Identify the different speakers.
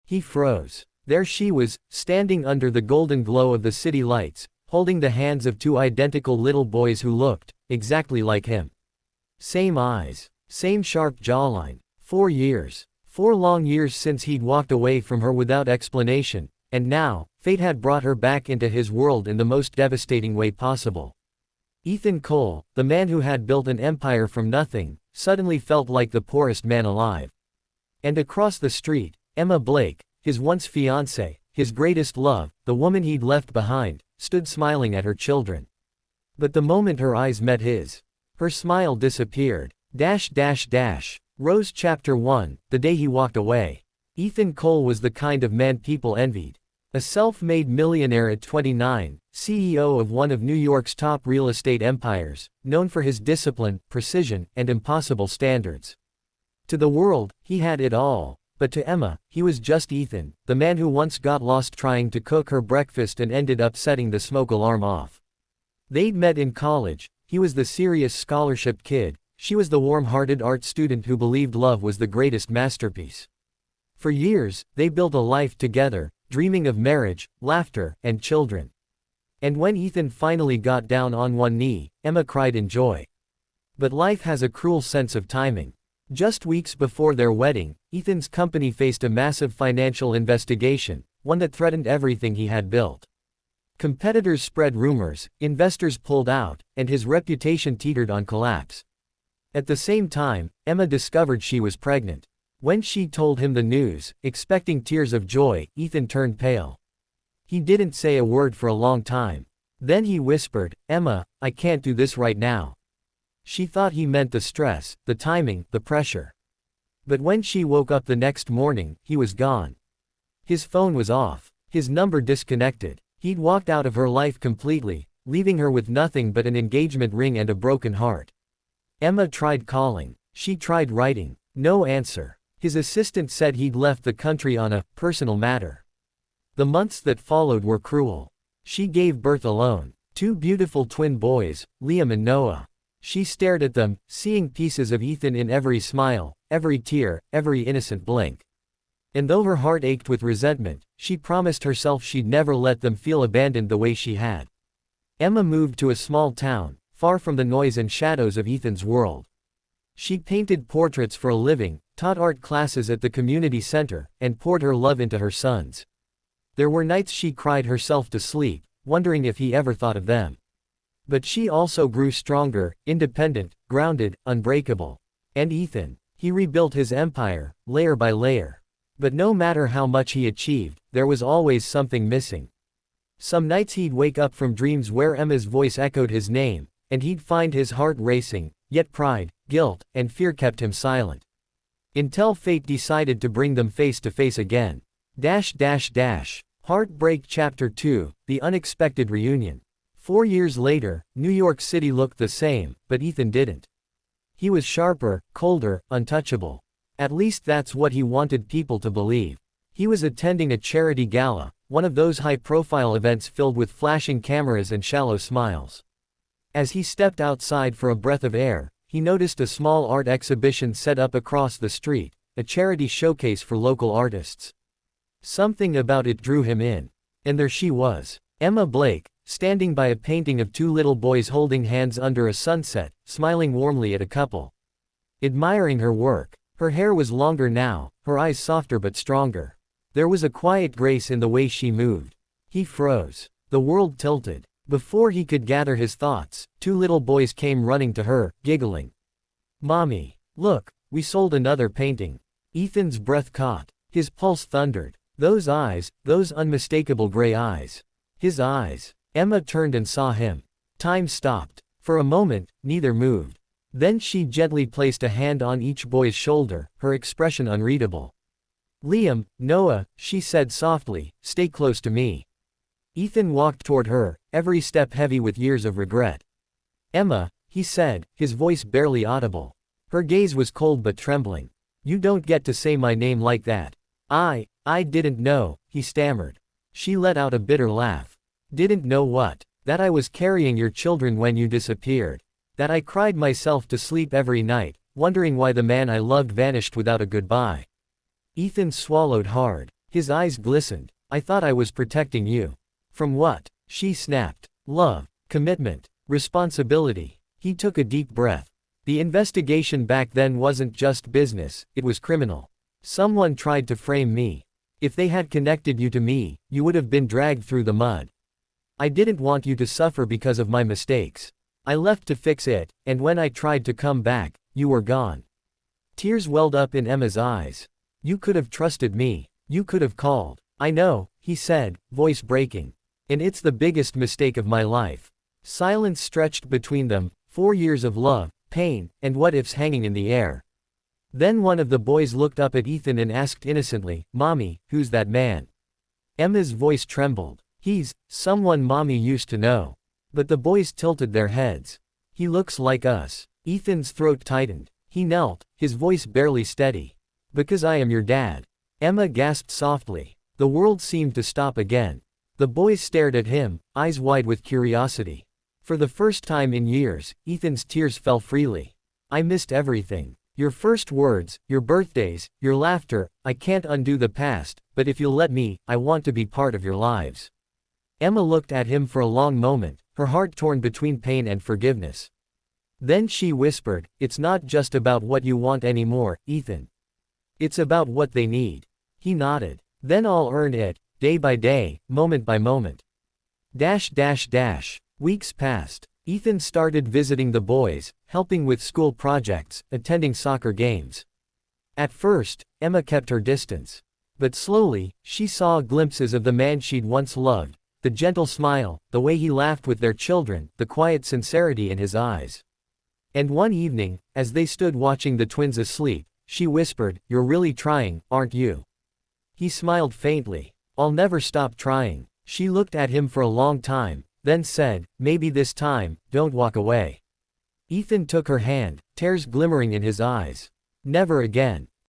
Speaker 1: He froze. There she was, standing under the golden glow of the city lights, holding the hands of two identical little boys who looked exactly like him. Same eyes. Same sharp jawline. 4 years. 4 long years since he'd walked away from her without explanation, and now, fate had brought her back into his world in the most devastating way possible. Ethan Cole, the man who had built an empire from nothing, suddenly felt like the poorest man alive. And across the street, Emma Blake, his once fiancée, his greatest love, the woman he'd left behind, stood smiling at her children. But the moment her eyes met his, her smile disappeared. Rose Chapter 1, the day he walked away. Ethan Cole was the kind of man people envied. A self-made millionaire at 29, CEO of one of New York's top real estate empires, known for his discipline, precision, and impossible standards. To the world, he had it all, but to Emma, he was just Ethan, the man who once got lost trying to cook her breakfast and ended up setting the smoke alarm off. They'd met in college. He was the serious scholarship kid, she was the warm-hearted art student who believed love was the greatest masterpiece. For years, they built a life together, dreaming of marriage, laughter, and children. And when Ethan finally got down on one knee, Emma cried in joy. But life has a cruel sense of timing. Just weeks before their wedding, Ethan's company faced a massive financial investigation, one that threatened everything he had built. Competitors spread rumors, investors pulled out, and his reputation teetered on collapse. At the same time, Emma discovered she was pregnant. When she told him the news, expecting tears of joy, Ethan turned pale. He didn't say a word for a long time. Then he whispered, "Emma, I can't do this right now." She thought he meant the stress, the timing, the pressure. But when she woke up the next morning, he was gone. His phone was off. His number disconnected. He'd walked out of her life completely, leaving her with nothing but an engagement ring and a broken heart. Emma tried calling. She tried writing. No answer. His assistant said he'd left the country on a personal matter. The months that followed were cruel. She gave birth alone. 2 beautiful twin boys, Liam and Noah. She stared at them, seeing pieces of Ethan in every smile, every tear, every innocent blink. And though her heart ached with resentment, she promised herself she'd never let them feel abandoned the way she had. Emma moved to a small town, far from the noise and shadows of Ethan's world. She painted portraits for a living, taught art classes at the community center, and poured her love into her sons. There were nights she cried herself to sleep, wondering if he ever thought of them. But she also grew stronger, independent, grounded, unbreakable. And Ethan, he rebuilt his empire, layer by layer. But no matter how much he achieved, there was always something missing. Some nights he'd wake up from dreams where Emma's voice echoed his name, and he'd find his heart racing, yet pride, guilt, and fear kept him silent. Until fate decided to bring them face to face again. Heartbreak Chapter 2, The Unexpected Reunion. 4 years later, New York City looked the same, but Ethan didn't. He was sharper, colder, untouchable. At least that's what he wanted people to believe. He was attending a charity gala, one of those high-profile events filled with flashing cameras and shallow smiles. As he stepped outside for a breath of air, he noticed a small art exhibition set up across the street, a charity showcase for local artists. Something about it drew him in. And there she was, Emma Blake, standing by a painting of 2 little boys holding hands under a sunset, smiling warmly at a couple. Admiring her work. Her hair was longer now, her eyes softer but stronger. There was a quiet grace in the way she moved. He froze. The world tilted. Before he could gather his thoughts, 2 little boys came running to her, giggling. "Mommy, look, we sold another painting." Ethan's breath caught. His pulse thundered. Those eyes, those unmistakable gray eyes. His eyes. Emma turned and saw him. Time stopped. For a moment, neither moved. Then she gently placed a hand on each boy's shoulder, her expression unreadable. "Liam, Noah," she said softly, "stay close to me." Ethan walked toward her, every step heavy with years of regret. "Emma," he said, his voice barely audible. Her gaze was cold but trembling. "You don't get to say my name like that." I didn't know," he stammered. She let out a bitter laugh. "Didn't know what?" "That I was carrying your children when you disappeared. That I cried myself to sleep every night, wondering why the man I loved vanished without a goodbye." Ethan swallowed hard. His eyes glistened. I thought I was protecting you. From what? She snapped. Love, commitment, responsibility. He took a deep breath. The investigation back then wasn't just business, it was criminal. Someone tried to frame me. If they had connected you to me, you would have been dragged through the mud. I didn't want you to suffer because of my mistakes. I left to fix it, and when I tried to come back, you were gone. Tears welled up in Emma's eyes. You could have trusted me. You could have called. I know, he said, voice breaking. And it's the biggest mistake of my life. Silence stretched between them, 4 years of love, pain, and what-ifs hanging in the air. Then one of the boys looked up at Ethan and asked innocently, Mommy, who's that man? Emma's voice trembled. He's someone Mommy used to know. But the boys tilted their heads. He looks like us. Ethan's throat tightened. He knelt, his voice barely steady. Because I am your dad. Emma gasped softly. The world seemed to stop again. The boys stared at him, eyes wide with curiosity. For the first time in years, Ethan's tears fell freely. I missed everything. Your first words, your birthdays, your laughter. I can't undo the past, but if you'll let me, I want to be part of your lives. Emma looked at him for a long moment, her heart torn between pain and forgiveness. Then she whispered, it's not just about what you want anymore, Ethan. It's about what they need. He nodded. Then I'll earn it, day by day, moment by moment. Weeks passed. Ethan started visiting the boys, helping with school projects, attending soccer games. At first, Emma kept her distance. But slowly, she saw glimpses of the man she'd once loved, the gentle smile, the way he laughed with their children, the quiet sincerity in his eyes. And one evening, as they stood watching the twins asleep, she whispered, You're really trying, aren't you? He smiled faintly. I'll never stop trying. She looked at him for a long time, then said, maybe this time, don't walk away. Ethan took her hand, tears glimmering in his eyes. Never again.